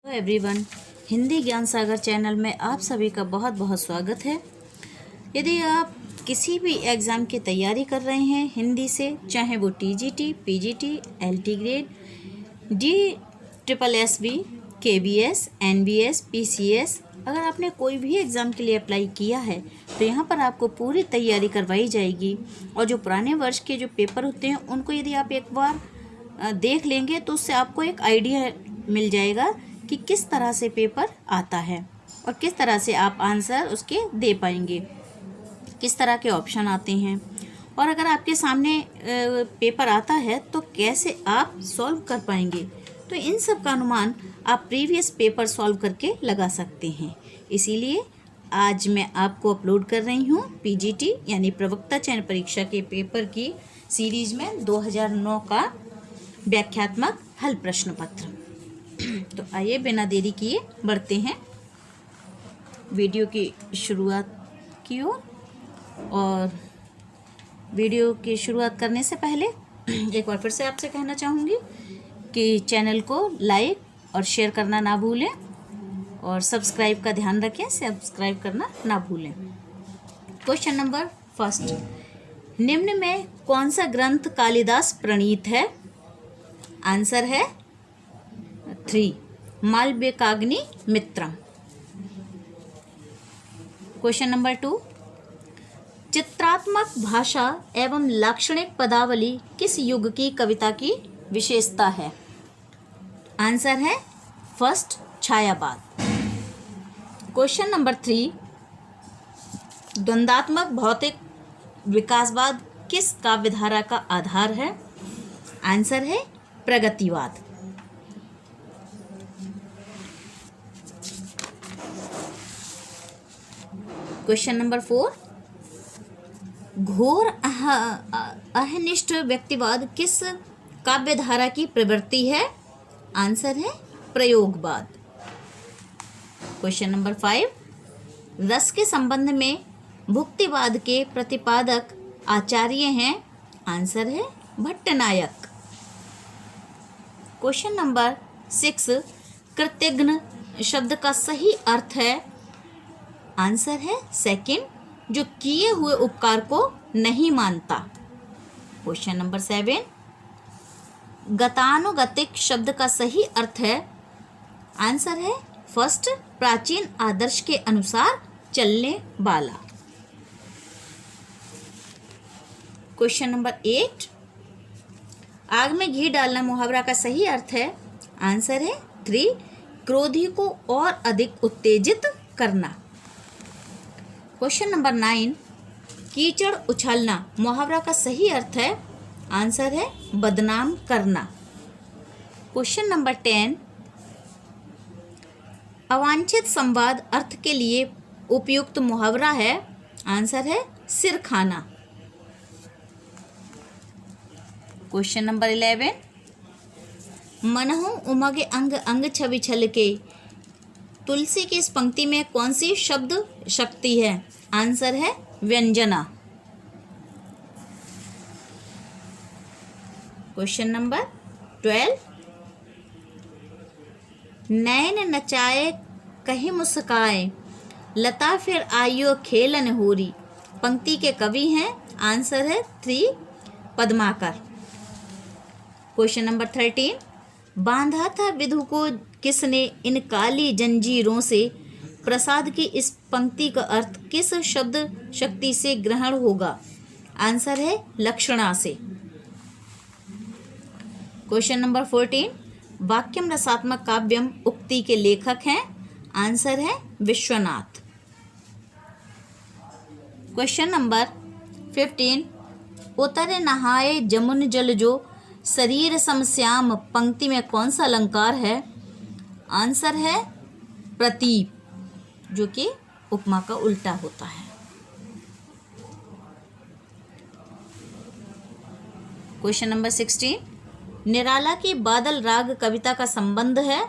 Hello everyone, Hindi ज्ञान सागर channel में आप सभी का बहुत बहुत स्वागत है। यदि आप किसी भी एग्ज़ाम की तैयारी कर रहे हैं हिंदी से, चाहे वो TGT, PGT, LT grade, DSSB, KBS, NBS, PCS, अगर आपने कोई भी एग्ज़ाम के लिए अप्लाई किया है तो यहाँ पर आपको पूरी तैयारी करवाई जाएगी। और जो पुराने वर्ष के जो पेपर होते हैं उनको यदि आप एक बार देख लेंगे तो उससे आपको एक आइडिया मिल जाएगा कि किस तरह से पेपर आता है और किस तरह से आप आंसर उसके दे पाएंगे, किस तरह के ऑप्शन आते हैं, और अगर आपके सामने पेपर आता है तो कैसे आप सॉल्व कर पाएंगे। तो इन सब का अनुमान आप प्रीवियस पेपर सॉल्व करके लगा सकते हैं। इसीलिए आज मैं आपको अपलोड कर रही हूँ पीजीटी यानी प्रवक्ता चयन परीक्षा के पेपर की सीरीज में 2009 का व्याख्यात्मक हल प्रश्न पत्र। तो आइए बिना देरी किए बढ़ते हैं वीडियो की शुरुआत की ओर। और वीडियो की शुरुआत करने से पहले एक बार फिर से आपसे कहना चाहूँगी कि चैनल को लाइक और शेयर करना ना भूलें और सब्सक्राइब का ध्यान रखें, सब्सक्राइब करना ना भूलें। क्वेश्चन नंबर फर्स्ट, निम्न में कौन सा ग्रंथ कालिदास प्रणीत है? आंसर है 3, मालविकाग्नि मित्रम। क्वेश्चन नंबर 2, चित्रात्मक भाषा एवं लाक्षणिक पदावली किस युग की कविता की विशेषता है? आंसर है फर्स्ट, छायावाद। क्वेश्चन नंबर 3, द्वंद्वात्मक भौतिक विकासवाद किस काव्यधारा का आधार है? आंसर है प्रगतिवाद। क्वेश्चन नंबर 4, घोर अहनिष्ठ व्यक्तिवाद किस काव्यधारा की प्रवृत्ति है? आंसर है प्रयोगवाद। क्वेश्चन नंबर 5, रस के संबंध में भुक्तिवाद के प्रतिपादक आचार्य हैं? आंसर है भट्टनायक। क्वेश्चन नंबर 6, कृतघ्न शब्द का सही अर्थ है? आंसर है सेकंड, जो किए हुए उपकार को नहीं मानता। क्वेश्चन नंबर 7, गतानुगतिक शब्द का सही अर्थ है? आंसर है फर्स्ट, प्राचीन आदर्श के अनुसार चलने वाला। क्वेश्चन नंबर 8, आग में घी डालना मुहावरा का सही अर्थ है? आंसर है 3, क्रोधी को और अधिक उत्तेजित करना। क्वेश्चन नंबर 9, कीचड़ उछलना मुहावरा का सही अर्थ है? आंसर है बदनाम करना। क्वेश्चन नंबर 10, अवांछित संवाद अर्थ के लिए उपयुक्त मुहावरा है? आंसर है सिर खाना। क्वेश्चन नंबर 11, मनहु उमगे अंग अंग छवि छलके तुलसी की इस पंक्ति में कौन सी शब्द शक्ति है? आंसर है व्यंजना। क्वेश्चन नंबर 12, नैन नचाए कहीं मुस्काए लता फिर आइयो खेलन होरी पंक्ति के कवि हैं? आंसर है 3, पद्माकर। क्वेश्चन नंबर 13, बांधा था विधु को किसने इन काली जंजीरों से प्रसाद की इस पंक्ति का अर्थ किस शब्द शक्ति से ग्रहण होगा? आंसर है लक्षणा से। क्वेश्चन नंबर 14, वाक्यम रसात्मक काव्यम उक्ति के लेखक हैं? आंसर है विश्वनाथ। क्वेश्चन नंबर 15, उतर नहाए जमुन जल जो शरीर समश्याम पंक्ति में कौन सा अलंकार है? आंसर है प्रतीप, जो कि उपमा का उल्टा होता है। क्वेश्चन नंबर 16, निराला की बादल राग कविता का संबंध है?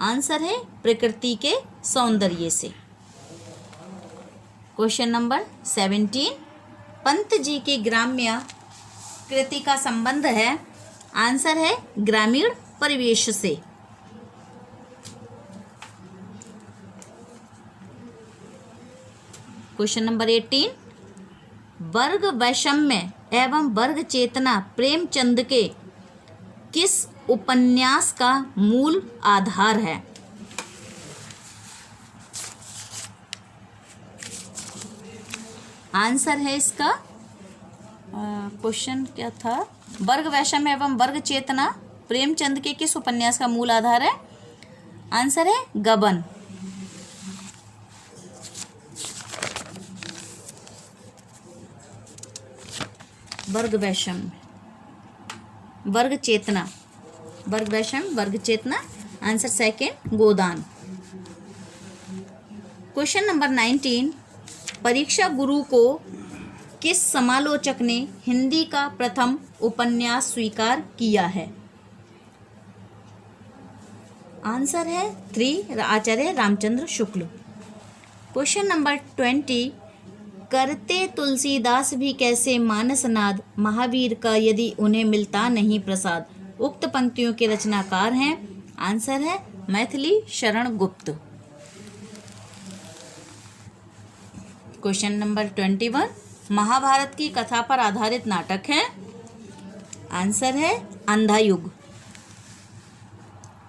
आंसर है प्रकृति के सौंदर्य से। क्वेश्चन नंबर 17, पंत जी की ग्राम्य कृति का संबंध है? आंसर है ग्रामीण परिवेश से। क्वेश्चन नंबर 18, वर्ग वैषम्य एवं वर्ग चेतना प्रेमचंद के किस उपन्यास का मूल आधार है? आंसर है इसका, क्वेश्चन क्या था, वर्ग वैषम्य एवं वर्ग चेतना प्रेमचंद के किस उपन्यास का मूल आधार है? आंसर है गबन। वर्ग वैषम्य वर्ग चेतना, वर्ग वैषम्य वर्ग चेतना, आंसर सेकेंड गोदान। क्वेश्चन नंबर 19, परीक्षा गुरु को किस समालोचक ने हिंदी का प्रथम उपन्यास स्वीकार किया है? आंसर है 3 आचार्य रामचंद्र शुक्ल। क्वेश्चन नंबर 20, करते तुलसीदास भी कैसे मानसनाद महावीर का यदि उन्हें मिलता नहीं प्रसाद, उक्त पंक्तियों के रचनाकार हैं? आंसर है मैथिली शरण गुप्त। क्वेश्चन नंबर 21, महाभारत की कथा पर आधारित नाटक है? आंसर है अंधा युग।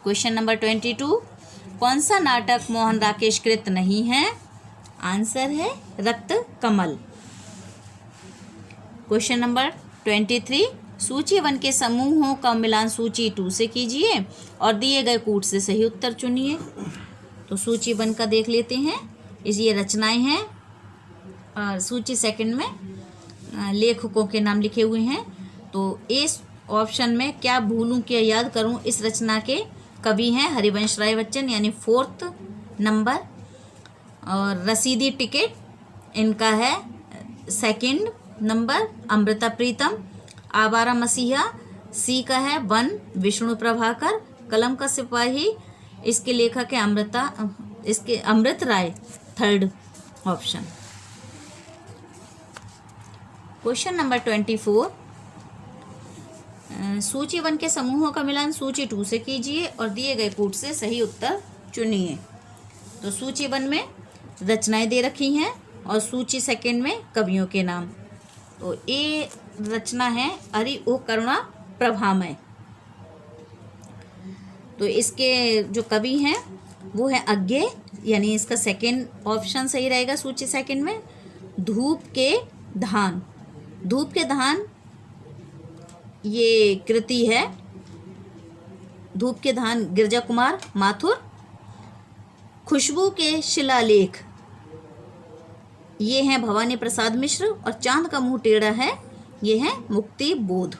क्वेश्चन नंबर 22, कौन सा नाटक मोहन राकेश कृत नहीं है? आंसर है रक्त कमल। क्वेश्चन नंबर 23, सूची 1 के समूहों का मिलान सूची 2 से कीजिए और दिए गए कूट से सही उत्तर चुनिए। तो सूची 1 का देख लेते हैं, ये रचनाएं हैं और सूची सेकंड में लेखकों के नाम लिखे हुए हैं। तो इस ऑप्शन में क्या भूलूं क्या याद करूं, इस रचना के कवि हैं हरिवंश राय बच्चन यानी 4th नंबर, और रसीदी टिकट इनका है 2nd नंबर अमृता प्रीतम, आवारा मसीहा सी का है 1 विष्णु प्रभाकर, कलम का सिपाही इसके लेखक है अमृत राय 3rd ऑप्शन। क्वेश्चन नंबर 24, सूची 1 के समूहों का मिलान सूची 2 से कीजिए और दिए गए कूट से सही उत्तर चुनिए। तो सूची 1 में रचनाएं दे रखी हैं और सूची 2 में कवियों के नाम। तो ये रचना है अरि ओ करुणा प्रभामय। तो इसके जो कवि हैं वो है अज्ञे, यानी इसका 2nd ऑप्शन सही रहेगा सूची 2 में। धूप के धान, धूप के धान ये कृति है, धूप के धान गिरजा कुमार माथुर। खुशबू के शिलालेख ये हैं भवानी प्रसाद मिश्र, और चांद का मुंह टेढ़ा है ये है मुक्ति बोध।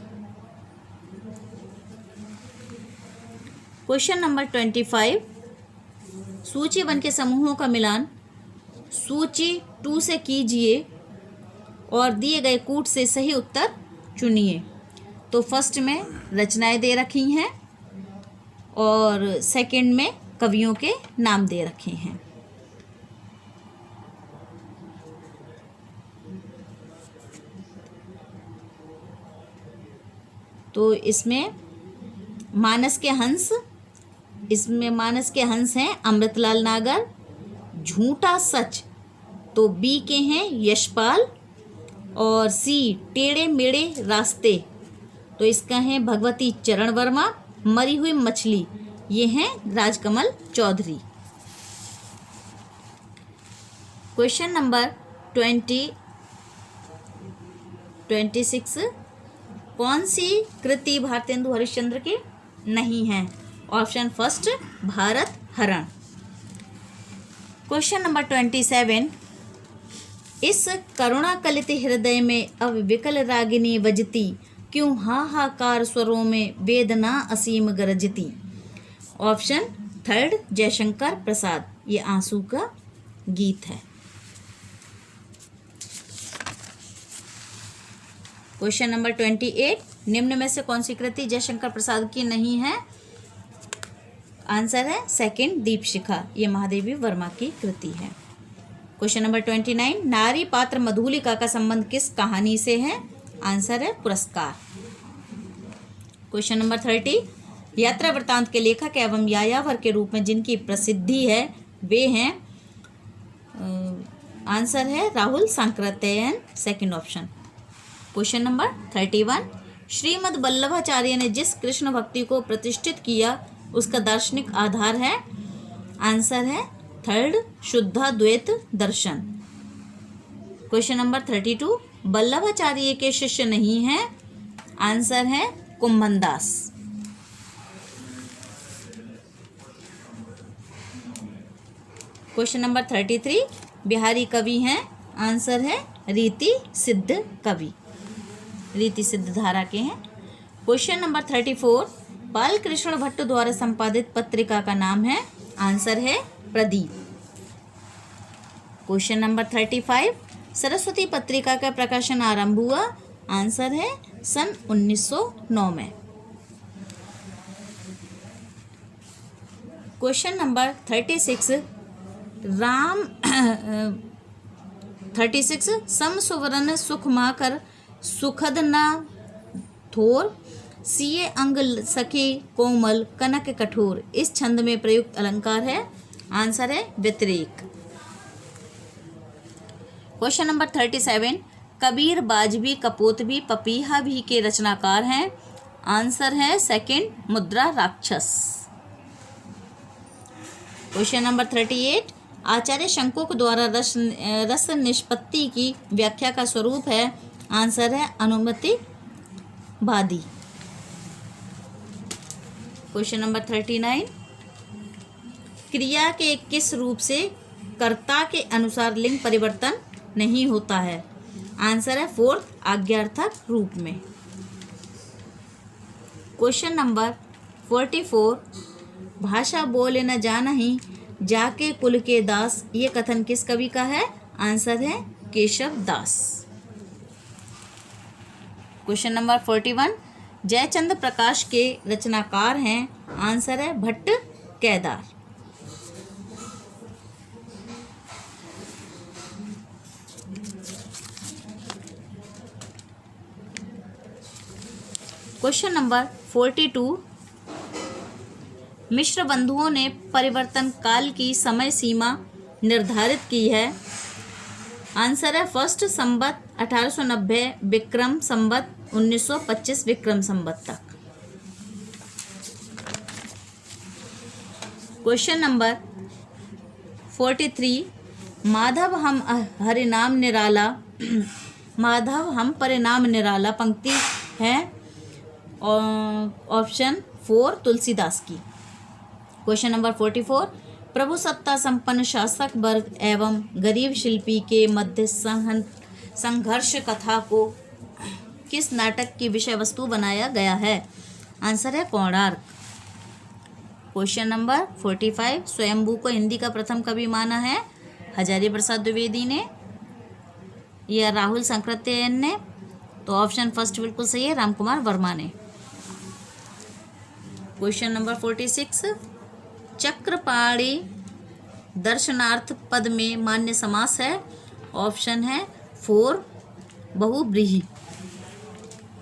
क्वेश्चन नंबर 25, सूची 1 के समूहों का मिलान सूची 2 से कीजिए और दिए गए कूट से सही उत्तर चुनिए। तो फर्स्ट में रचनाएं दे रखी हैं और 2nd में कवियों के नाम दे रखे हैं। तो इसमें मानस के हंस हैं अमृतलाल नागर। झूठा सच तो बी के हैं यशपाल, और सी टेढ़े मेढ़े रास्ते तो इसका है भगवती चरण वर्मा। मरी हुई मछली ये हैं राजकमल चौधरी। क्वेश्चन नंबर 26, कौन सी कृति भारतेंदु हरिश्चंद्र की नहीं है? ऑप्शन फर्स्ट भारत हरण। क्वेश्चन नंबर 27, इस करुणा कलित हृदय में अब विकल रागिनी बजती, क्यों हाहाकार स्वरों में वेदना असीम गरजती। ऑप्शन 3 जयशंकर प्रसाद, ये आंसू का गीत है। क्वेश्चन नंबर 28, निम्न में से कौन सी कृति जयशंकर प्रसाद की नहीं है? आंसर है 2nd दीपशिखा, ये महादेवी वर्मा की कृति है। क्वेश्चन नंबर 29, नारी पात्र मधुलिका का संबंध किस कहानी से है? आंसर है पुरस्कार। क्वेश्चन नंबर 30, यात्रा वृत्तांत के लेखक एवं यायावर के रूप में जिनकी प्रसिद्धि है वे हैं आंसर है Rahul Sankrityayan, second option. Question number 31, Shrimad Vallabhacharya ने जिस कृष्ण भक्ति को प्रतिष्ठित किया उसका दार्शनिक आधार है। आंसर है थर्ड, शुद्धाद्वैत दर्शन। क्वेश्चन नंबर 32, वल्लभाचार्य के शिष्य नहीं हैं। आंसर है कुंभनदास। क्वेश्चन नंबर 33, बिहारी कवि हैं। आंसर है रीति सिद्ध कवि, रीति सिद्ध धारा के हैं। क्वेश्चन नंबर 34, बाल कृष्ण भट्ट द्वारा संपादित पत्रिका का नाम है। आंसर है प्रदीप। क्वेश्चन नंबर 35, सरस्वती पत्रिका का प्रकाशन आरंभ हुआ। आंसर है सन 1909 में। क्वेश्चन नंबर 36, 36, सम सुवर्ण सुख माकर सुखद न थोर, सिए अंग सखी कोमल कनक कठोर, इस छंद में प्रयुक्त अलंकार है। आंसर है व्यतिरेक। क्वेश्चन नंबर 37, कबीर बाजवी कपोतवी पपीहा भी के रचनाकार हैं। आंसर है सेकंड, मुद्रा राक्षस। क्वेश्चन नंबर 38, आचार्य शंकुक द्वारा रस निष्पत्ति की व्याख्या का स्वरूप है। आंसर है अनुमति वादी। क्वेश्चन नंबर 39, क्रिया के किस रूप से कर्ता के अनुसार लिंग परिवर्तन नहीं होता है। आंसर है फोर्थ, आज्ञार्थक रूप में। क्वेश्चन नंबर 44, भाषा बोले न जानहि जाके कुल के दास, ये कथन किस कवि का है। आंसर है केशव दास। क्वेश्चन नंबर 41, जयचंद्र प्रकाश के रचनाकार हैं। आंसर है भट्ट केदार। क्वेश्चन नंबर 42, मिश्र बंधुओं ने परिवर्तन काल की समय सीमा निर्धारित की है। आंसर है फर्स्ट संवत 1890 विक्रम संवत 1925 विक्रम संवत तक। क्वेश्चन नंबर 43, माधव हम हरिनाम निराला, माधव हम परिणाम निराला पंक्ति है ऑप्शन 4 तुलसीदास की। क्वेश्चन नंबर 44, प्रभु सत्ता संपन्न शासक वर्ग एवं गरीब शिल्पी के मध्य संघर्ष कथा को किस नाटक की विषय वस्तु बनाया गया है। आंसर है कोणार्क। क्वेश्चन नंबर 45, स्वयंभू को हिंदी का प्रथम कवि माना है। हजारी प्रसाद द्विवेदी ने या राहुल सांकृत्यायन ने। तो ऑप्शन फर्स्ट बिल्कुल सही है, रामकुमार वर्मा ने। क्वेश्चन नंबर 46, चक्रपाणी दर्शनार्थ पद में मान्य समास है। ऑप्शन है 4 बहुव्रीहि।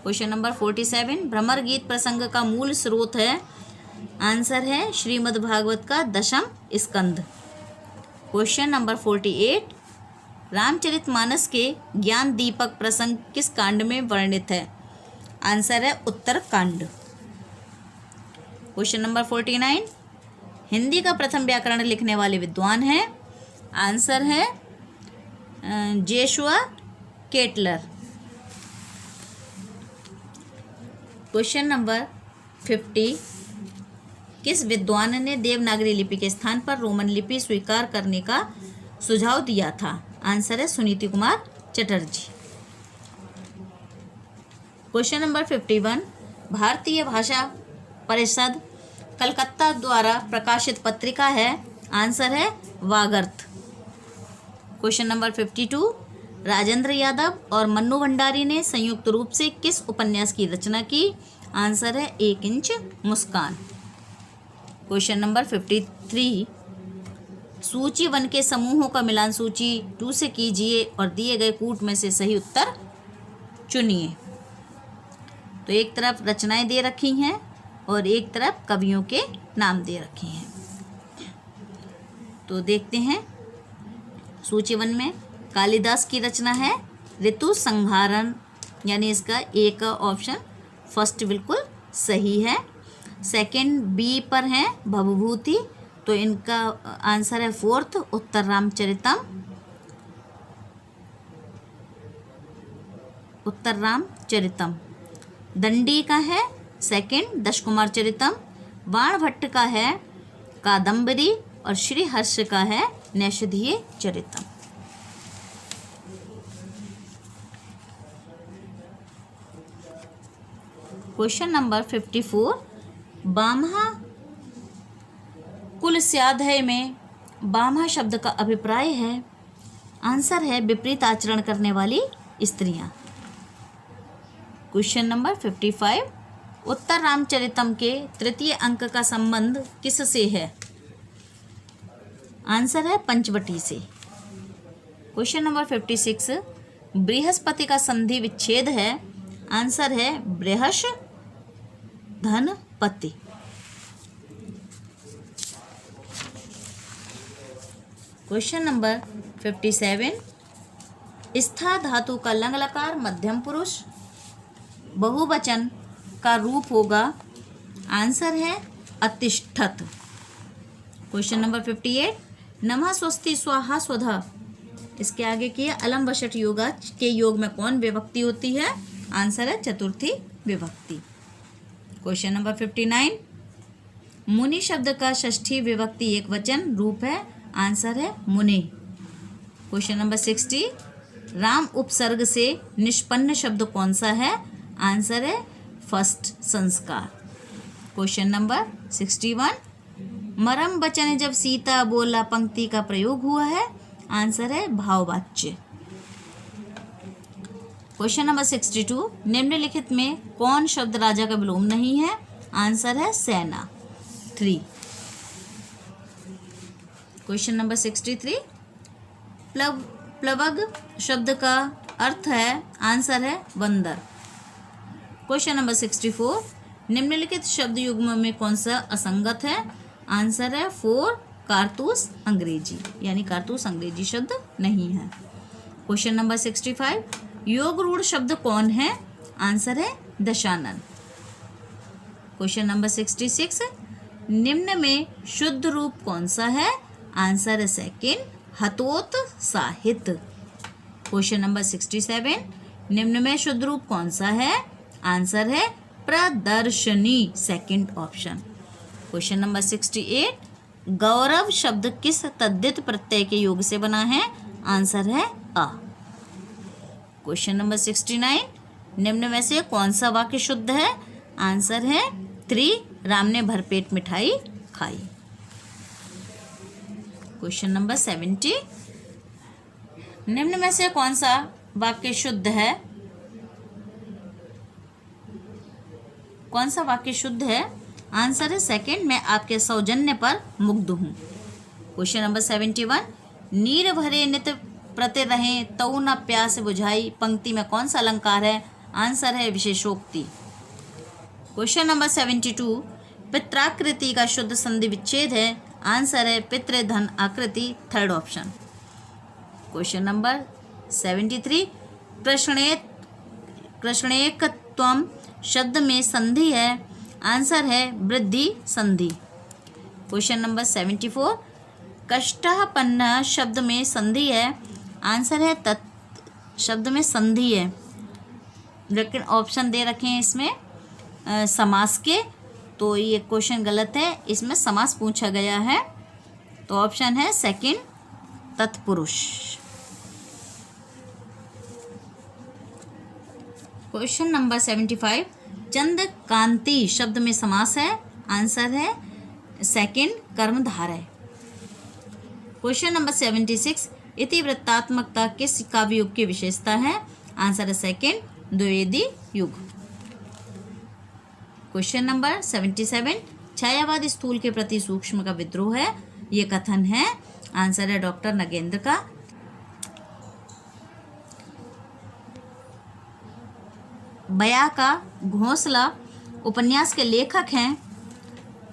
क्वेश्चन नंबर 47, भ्रमर गीत प्रसंग का मूल स्रोत है। आंसर है श्रीमद् भागवत का 10वां स्कंद। क्वेश्चन नंबर 48, रामचरितमानस के ज्ञान दीपक प्रसंग किस कांड में वर्णित है। आंसर है उत्तर कांड। क्वेश्चन नंबर 49, हिंदी का प्रथम व्याकरण लिखने वाले विद्वान हैं। आंसर है जोशुआ केटलर। क्वेश्चन नंबर 50, किस विद्वान ने देवनागरी लिपि के स्थान पर रोमन लिपि स्वीकार करने का सुझाव दिया था। आंसर है सुनीति कुमार चटर्जी। क्वेश्चन नंबर 51, भारतीय भाषा परिषद कलकत्ता द्वारा प्रकाशित पत्रिका है। आंसर है वागर्थ। क्वेश्चन नंबर 52, राजेंद्र यादव और मन्नू भंडारी ने संयुक्त रूप से किस उपन्यास की रचना की। आंसर है 1 इंच मुस्कान। क्वेश्चन नंबर 53, सूची 1 के समूहों का मिलान सूची 2 से कीजिए और दिए गए कूट में से सही उत्तर चुनिए। तो एक तरफ रचनाएं दे रखी हैं और एक तरफ कवियों के नाम दे रखे हैं। तो देखते हैं सूची 1 में कालिदास की रचना है ऋतु संहारन, यानी इसका ए का ऑप्शन फर्स्ट बिल्कुल सही है। सेकंड बी पर है भवभूति, तो इनका आंसर है फोर्थ उत्तर रामचरितम। उत्तर रामचरितम। दंडी का है सेकंड दशकुमार चरितम। बाणभट्ट का है कादम्बरी और श्री हर्ष का है नैषधीय चरितम। क्वेश्चन नंबर 54, बामहा कुलस्याध्याय में बामहा शब्द का अभिप्राय है, आंसर है विपरीत आचरण करने वाली स्त्रियां। क्वेश्चन नंबर 55, उत्तर रामचरितम के तृतीय अंक का संबंध किससे है, आंसर है पंचवटी से। क्वेश्चन नंबर 56, बृहस्पति का संधि विच्छेद है, आंसर है बृहस् धनपति। क्वेश्चन नंबर 57, स्था धातु का लंग लकार मध्यम पुरुष बहुवचन का रूप होगा, आंसर है अतिष्ठत। क्वेश्चन नंबर 58, नमः स्वस्ति स्वाहा स्वधा, इसके आगे की अलम वषट योगा के योग में कौन विभक्ति होती है, आंसर है चतुर्थी विभक्ति। क्वेश्चन नंबर 59, मुनि शब्द का षष्ठी विभक्ति एक वचन रूप है, आंसर है मुनि। क्वेश्चन नंबर 60, राम उपसर्ग से निष्पन्न शब्द कौन सा है, आंसर है फर्स्ट संस्कार। क्वेश्चन नंबर 61, मरम वचन जब सीता बोला पंक्ति का प्रयोग हुआ है, आंसर है भाववाच्य। क्वेश्चन नंबर 62, निम्नलिखित में कौन शब्द राजा का विलोम नहीं है, आंसर है सेना 3। क्वेश्चन नंबर 63, प्लवग शब्द का अर्थ है, आंसर है बंदर। क्वेश्चन नंबर 64, निम्नलिखित शब्द युग्म में कौन सा असंगत है, आंसर है 4 कारतूस अंग्रेजी, यानी कारतूस अंग्रेजी शब्द नहीं है। क्वेश्चन नंबर 65, योग रूढ़ शब्द कौन है, आंसर है दशानन। क्वेश्चन नंबर 66, निम्न में शुद्ध रूप कौन सा है, आंसर है सेकंड हतोत साहित। क्वेश्चन नंबर 67, निम्न में शुद्ध रूप कौन सा है, आंसर है प्रदर्शनी सेकंड ऑप्शन। क्वेश्चन नंबर 68, गौरव शब्द किस तद्धित प्रत्यय के योग से बना है, आंसर है अ। क्वेश्चन नंबर 69, निम्न में से कौन सा वाक्य शुद्ध है, आंसर है 3 राम ने भरपेट मिठाई खाई। क्वेश्चन नंबर 70, निम्न में से कौन सा वाक्य शुद्ध है, कौन सा वाक्य शुद्ध है, आंसर है सेकंड मैं आपके सौजन्य पर मुग्ध हूँ। क्वेश्चन नंबर 71, नीर भरे नित प्रति रहें तऊ न प्यास बुझाई, पंक्ति में कौन सा अलंकार है, आंसर है विशेषोक्ति। क्वेश्चन नंबर 72, पित्राकृति का शुद्ध संधि विच्छेद है, आंसर है पितृधन आकृति थर्ड ऑप्शन। क्वेश्चन नंबर 73, कृष्णेकत्वम शब्द में संधि है, आंसर है वृद्धि संधि। क्वेश्चन नंबर 74, कष्टपन्न शब्द में संधि है, आंसर है तत् शब्द में संधि है, लेकिन ऑप्शन दे रखे हैं इसमें समास के, तो ये क्वेश्चन गलत है, इसमें समास पूछा गया है, तो ऑप्शन है सेकंड तत्पुरुष। क्वेश्चन नंबर 75, चंद कांति शब्द में समास है, आंसर है सेकंड कर्मधारय। क्वेश्चन नंबर 76, इतिवृत्तात्मकता किस काव्य युग की विशेषता है, आंसर है सेकंड द्विवेदी युग। क्वेश्चन नंबर 77, छायावाद स्थूल के प्रति सूक्ष्म का विद्रोह है, ये कथन है, आंसर है डॉक्टर नगेंद्र का। बया का घोंसला उपन्यास के लेखक हैं,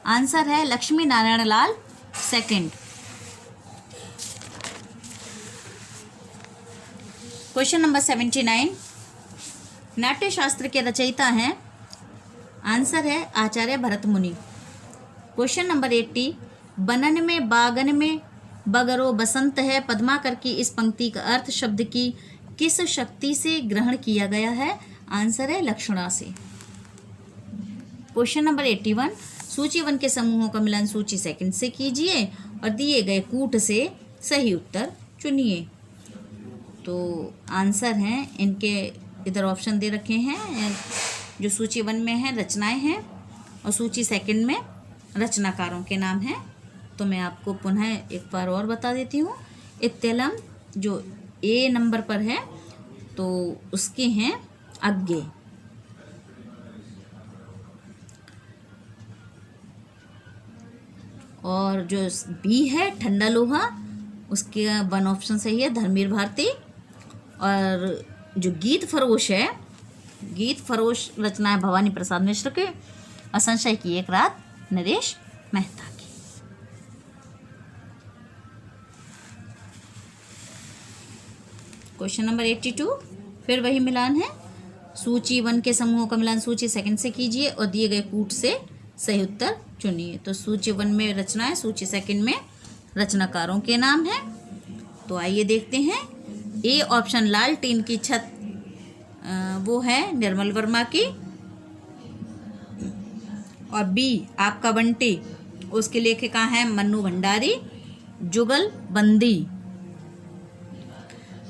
आंसर है Lakshmi Narayan Lal second. Question number 79, नाट्य शास्त्र के रचयिता हैं? आंसर है आचार्य भरत मुनि। क्वेश्चन नंबर 80, बनन में बागन में बगरो बसंत है, पद्माकर की इस पंक्ति का अर्थ शब्द की किस शक्ति से ग्रहण किया गया है? आंसर है लक्षणा से। क्वेश्चन नंबर 81, सूची 1 के समूहों का मिलान सूची 2 से कीजिए और दिए गए कूट से सही उत्तर चुनिए। तो आंसर हैं इनके, इधर ऑप्शन दे रखे हैं, जो सूची 1 में है रचनाएं हैं और सूची 2 में रचनाकारों के नाम हैं। तो मैं आपको पुनः एक बार और बता देती हूँ। इत्तेलम जो ए नंबर पर है तो उसके हैं अग्गे, और जो बी है ठंडा लोहा, उसके 1 ऑप्शन सही है धर्मवीर भारती। और जो गीत फरोश है, गीत फरोश रचना है भवानी प्रसाद मिश्र के और संशय की एक रात नरेश मेहता की। क्वेश्चन नंबर 82, फिर वही मिलान है। सूची 1 के समूहों का मिलान सूची 2 से कीजिए और दिए गए कूट से सही उत्तर चुनिए। तो सूची 1 में रचना है, सूची 2 में रचनाकारों के नाम हैं। तो आइए देखते हैं। ए ऑप्शन लाल टीन की छत, वो है निर्मल वर्मा की। और बी आपका बंटी, उसके लेखिका हैं मन्नू भंडारी।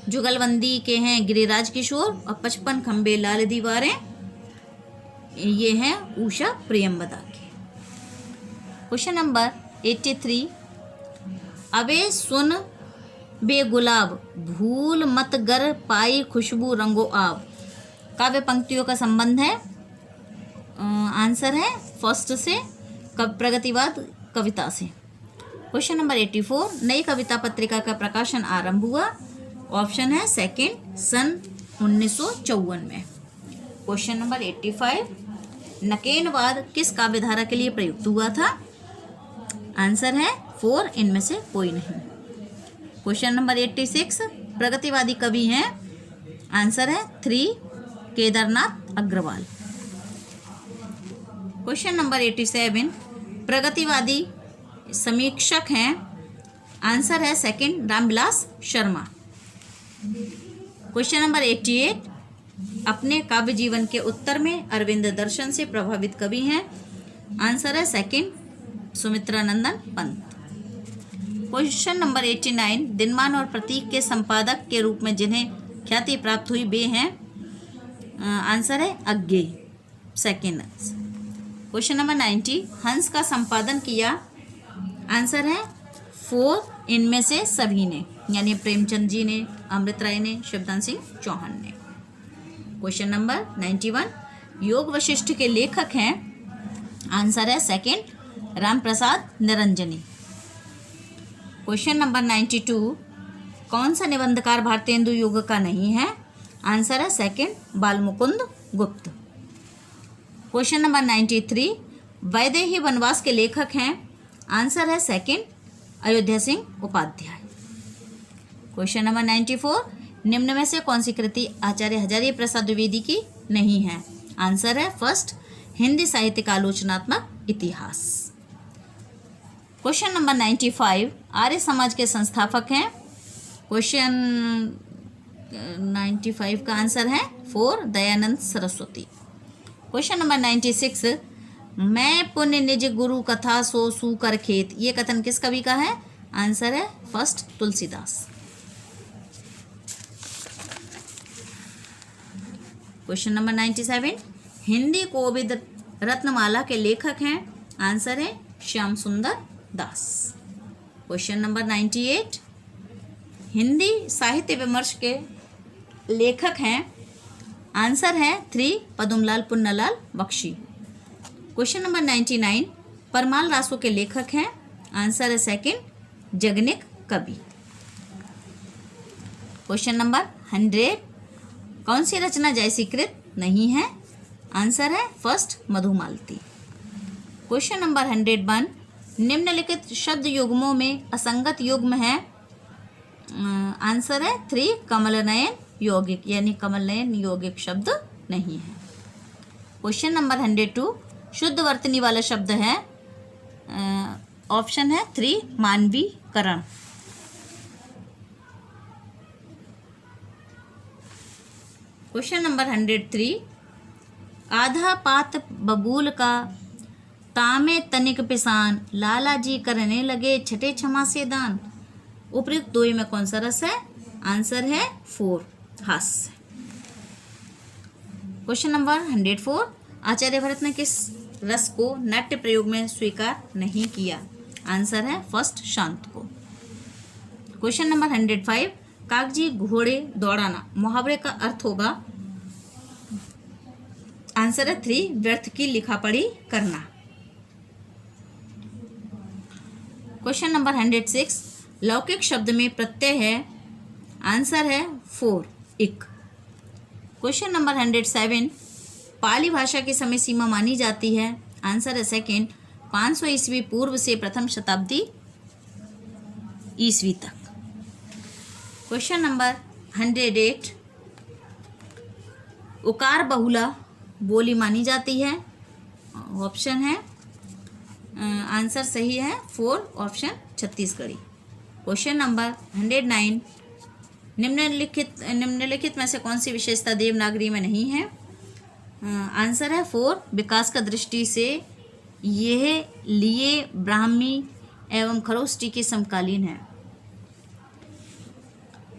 जुगलबंदी के हैं गिरिराज किशोर और 55 खंबे लाल दीवारें, ये हैं उषा प्रियंवदा के। क्वेश्चन नंबर 83, अबे सुन बे गुलाब भूल मत गर पाई खुशबू रंगो आब, काव्य पंक्तियों का संबंध है? आंसर है फर्स्ट से, प्रगतिवाद कविता से। क्वेश्चन नंबर 84, नई कविता पत्रिका का प्रकाशन आरंभ हुआ? ऑप्शन है 2 सन 1954 में। क्वेश्चन नंबर 85, नकेनवाद किस काव्यधारा के लिए प्रयुक्त हुआ था? आंसर है 4 इनमें से कोई नहीं। क्वेश्चन नंबर 86, प्रगतिवादी कवि हैं? आंसर है 3 केदारनाथ अग्रवाल। क्वेश्चन नंबर 87, प्रगतिवादी समीक्षक हैं? आंसर है 2 रामविलास शर्मा। क्वेश्चन नंबर 88, अपने काव्य जीवन के उत्तर में अरविंद दर्शन से प्रभावित कवि हैं? आंसर है 2 सुमित्रा नंदन पंत। क्वेश्चन नंबर 89, दिनमान और प्रतीक के संपादक के रूप में जिन्हें ख्याति प्राप्त हुई वे हैं? आंसर है अग्गे 2। क्वेश्चन नंबर 90, हंस का संपादन किया? आंसर है 4 इनमें से सभी ने, यानी प्रेमचंद जी ने, अमृत राय ने, शिवदान सिंह चौहान ने। क्वेश्चन नंबर 91, योग वशिष्ठ के लेखक हैं? आंसर है 2 राम प्रसाद निरंजनी। क्वेश्चन नंबर 92, कौन सा निबंधकार भारतेंदु युग का नहीं है? आंसर है 2 बालमुकुंद गुप्त। क्वेश्चन नंबर 93, वैदेही वनवास के लेखक हैं? आंसर है 2 अयोध्या सिंह उपाध्याय। क्वेश्चन नंबर 94, निम्न में से कौन सी कृति आचार्य हजारी प्रसाद द्विवेदी की नहीं है? आंसर है 1 हिंदी साहित्य का आलोचनात्मक इतिहास। क्वेश्चन नंबर 95, आर्य समाज के संस्थापक हैं? क्वेश्चन 95 का आंसर है 4 दयानंद सरस्वती। क्वेश्चन नंबर 96, मैं पुण्य निज गुरु कथा सो सूकर खेत, ये कथन किस कवि का है? आंसर है 1 तुलसीदास। क्वेश्चन नंबर 97, हिंदी कोविद रत्नमाला के लेखक हैं? आंसर है श्याम सुंदर दास। क्वेश्चन नंबर 98, हिंदी साहित्य विमर्श के लेखक हैं? आंसर है 3 पदुमलाल पुन्नालाल बख्शी। क्वेश्चन नंबर 99, परमाल रासो के लेखक हैं? आंसर है 2 जगनिक कवि। क्वेश्चन नंबर 100, कौन सी रचना जयसीकृत नहीं है? आंसर है 1 मधुमालती। क्वेश्चन नंबर 101, निम्नलिखित शब्द युग्मों में असंगत युग्म है? आंसर है 3 कमलनयन यौगिक, यानी कमल नयन यौगिक शब्द नहीं है। क्वेश्चन नंबर 102, शुद्ध वर्तनी वाला शब्द है, ऑप्शन है 3 मानवीकरण। क्वेश्चन नंबर 103, आधा पात बबूल का तामे तनिक पिसान, लाला जी करने लगे छठे छमा से दान। उपयुक्त दो में कौन सा रस है? आंसर है 4 हास्य। क्वेश्चन नंबर 104, आचार्य भरत ने किस रस को नाट्य प्रयोग में स्वीकार नहीं किया? आंसर है फर्स्ट शांत को। क्वेश्चन नंबर 105, कागजी घोड़े दौड़ाना मुहावरे का अर्थ होगा? आंसर है 3 व्यर्थ की लिखापढ़ी करना। क्वेश्चन नंबर 106, लौकिक शब्द में प्रत्यय है? आंसर है 4 इक। क्वेश्चन नंबर 107, पाली भाषा की समय सीमा मानी जाती है? आंसर है सेकंड 500 ईस्वी पूर्व से प्रथम शताब्दी ईस्वी तक। क्वेश्चन नंबर 108, उकार बहुला बोली मानी जाती है? ऑप्शन है, आंसर सही है 4 ऑप्शन छत्तीसगढ़ी। क्वेश्चन नंबर 109, निम्नलिखित में से कौन सी विशेषता देवनागरी में नहीं है? आंसर है 4 विकास का दृष्टि से यह लिए ब्राह्मी एवं खरोष्टी के समकालीन है।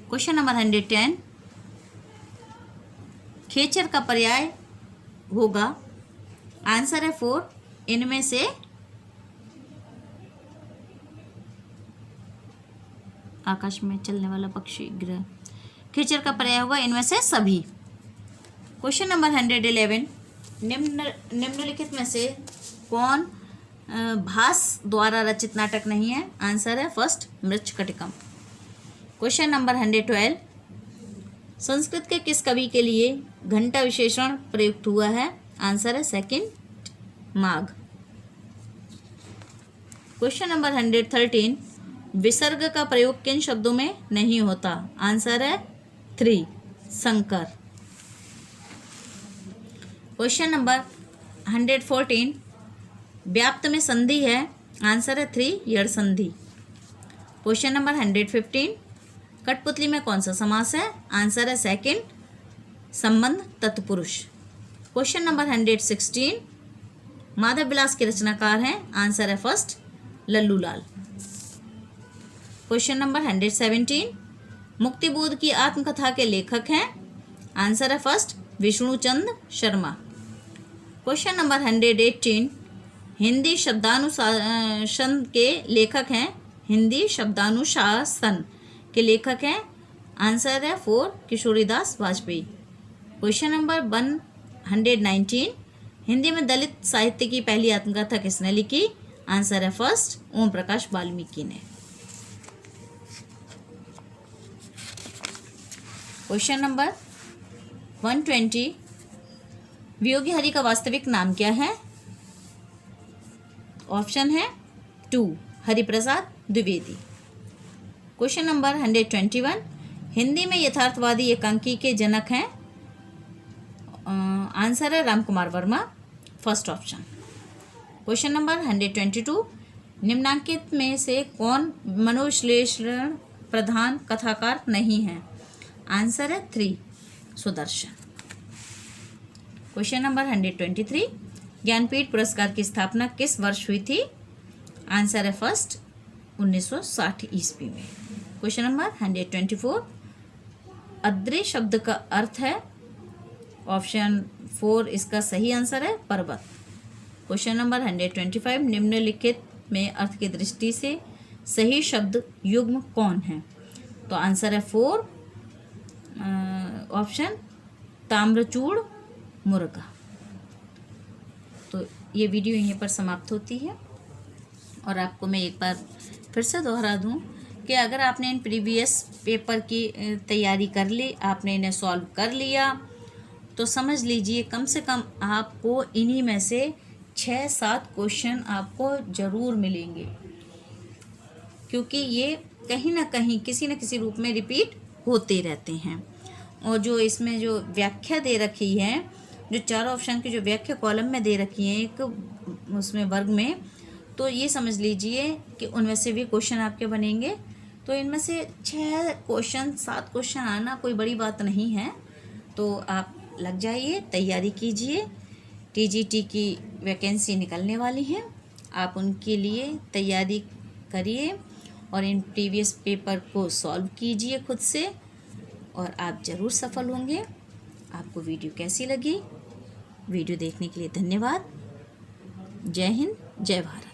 क्वेश्चन नंबर 110, खेचर का पर्याय होगा? आंसर है 4 इनमें से आकाश में चलने वाला पक्षी ग्रह। खेचर का पर्याय होगा इनमें से सभी। क्वेश्चन नंबर 111, निम्नलिखित में से कौन भास द्वारा रचित नाटक नहीं है? आंसर है first Mrichchhakatikam. Question number 112, Sanskrit के किस कवि के लिए घंटा विशेषण प्रयुक्त हुआ है? आंसर है सेकंड माघ। क्वेश्चन नंबर 113, विसर्ग का प्रयोग किन शब्दों में नहीं होता? आंसर है 3 शंकर। क्वेश्चन नंबर 114, व्याप्त में संधि है? आंसर है 3 यड़ संधि। क्वेश्चन नंबर 115, कठपुतली में कौन सा समास है? आंसर है सेकंड संबंध तत्पुरुष। क्वेश्चन नंबर 116, माधव विलास के रचनाकार हैं? आंसर है first Lallulal. Question number 117, Muktibodh की आत्मकथा के लेखक हैं? आंसर है first Vishnuchand Sharma. Question number 118, Hindi Shabdanushasan के लेखक हैं? हिंदी शब्दानुशासन के लेखक हैं? आंसर है 4 किशोरीदास वाजपेयी। क्वेश्चन नंबर 119, हिंदी में दलित साहित्य की पहली आत्मकथा किसने लिखी? आंसर है फर्स्ट ओम प्रकाश वाल्मीकि ने। क्वेश्चन नंबर 120, वियोगी हरि का वास्तविक नाम क्या है? ऑप्शन है 2 हरिप्रसाद द्विवेदी। क्वेश्चन नंबर 121, हिंदी में यथार्थवादी एकांकी के जनक हैं? आंसर है Ramkumar Verma, first option. Question number 122, निम्नांकित में से कौन मनोविश्लेषण प्रधान कथाकार नहीं है? आंसर है 3 सुदर्शन। क्वेश्चन नंबर 123, ज्ञानपीठ पुरस्कार की स्थापना किस वर्ष हुई थी? आंसर है फर्स्ट 1960 ईस्वी में। क्वेश्चन नंबर 124, अद्रि शब्द का अर्थ है? ऑप्शन 4 इसका सही आंसर है पर्वत। क्वेश्चन नंबर 125, निम्नलिखित में अर्थ की दृष्टि से सही शब्द युग्म कौन है? तो आंसर है 4 ऑप्शन ताम्रचूड़ मुर्गा। तो ये वीडियो यहीं पर समाप्त होती है और आपको मैं एक बार फिर से दोहरा दूं कि अगर आपने इन प्रीवियस पेपर की तैयारी कर ली, आपने इन्हें सॉल्व कर लिया, तो समझ लीजिए कम से कम आपको इन्हीं में से 6-7 क्वेश्चन आपको ज़रूर मिलेंगे, क्योंकि ये कहीं ना कहीं किसी न किसी रूप में रिपीट होते रहते हैं। और जो इसमें जो व्याख्या दे रखी है, जो चारों ऑप्शन की जो व्याख्या कॉलम में दे रखी है एक उसमें वर्ग में, तो ये समझ लीजिए कि उनमें से भी क्वेश्चन आपके बनेंगे। तो इनमें से 6 क्वेश्चन 7 क्वेश्चन आना कोई बड़ी बात नहीं है। तो आप लग जाइए, तैयारी कीजिए। टीजीटी की वैकेंसी निकलने वाली है, आप उनके लिए तैयारी करिए और इन प्रीवियस पेपर को सॉल्व कीजिए खुद से, और आप ज़रूर सफल होंगे। आपको वीडियो कैसी लगी? वीडियो देखने के लिए धन्यवाद। जय हिंद, जय भारत।